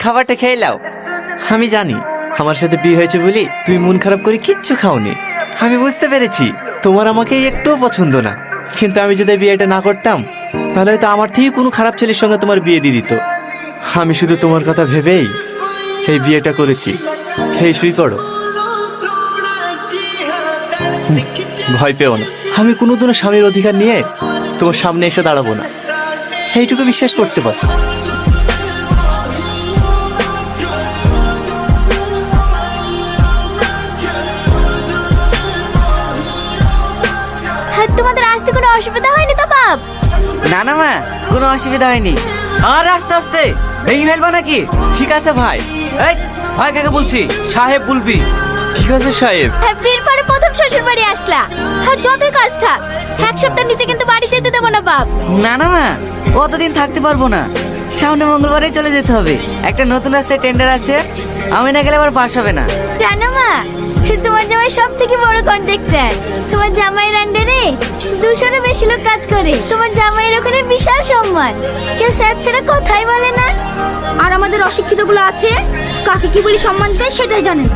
খাবারটা খেয়ে নাও। আমি জানি আমার সাথে বিয়ে হয়েছে বলি তুমি মন খারাপ করে কিচ্ছু খাওনি। আমি বুঝতে পেরেছি তোমার আমাকে একটুও পছন্দ না, কিন্তু আমি যদি বিয়েটা না করতাম তাহলে হয়তো আমার থেকে কোনো খারাপ ছেলের সঙ্গে তোমার বিয়ে দিয়ে দিত। আমি শুধু তোমার কথা ভেবেই এই বিয়েটা করেছি। এই শুই করো, ভয় পেও না। আমি কোনোদিনও স্বামীর অধিকার নিয়ে তোমার সামনে এসে দাঁড়াবো না, এইটুকু বিশ্বাস করতে পারো। তোমাদের আসতে কোনো অসুবিধা হয়নি তো বাপ? না না মা, কোনো অসুবিধা হয়নি। আর আস্তে আস্তে ভেঙে ফেলবা নাকি? ঠিক আছে ভাই। এই ভাই কাকে বলছি, সাহেব বলবি। ঠিক আছে সাহেব। বিয়ের পরে প্রথম শ্বশুর বাড়ি আসলা, যতই কাজ থাক এক সপ্তাহ নিচে কিন্তু বাড়ি যেতে দেবো না বাপ। না না মা, অতদিন থাকতে পারবো না। সামনে মঙ্গলবারে চলে যেতে হবে, একটা নতুন রাস্তায় টেন্ডার আছে, আমি না গেলে আবার পাস হবে না। জানো মা, তোমার জামাই সব থেকে বড় কন্ট্রাক্টর। তোমার জামাইয়ের আন্ডারে 200-এরও বেশি লোক কাজ করে। তোমার জামাইয়ের ওখানে বিশাল সম্মান, কেউ স্যার ছেড়ে কথাই বলে না। আর আমাদের অশিক্ষিত গুলো আছে, কাকে কি বলি সম্মান দেয় সেটাই জানেন।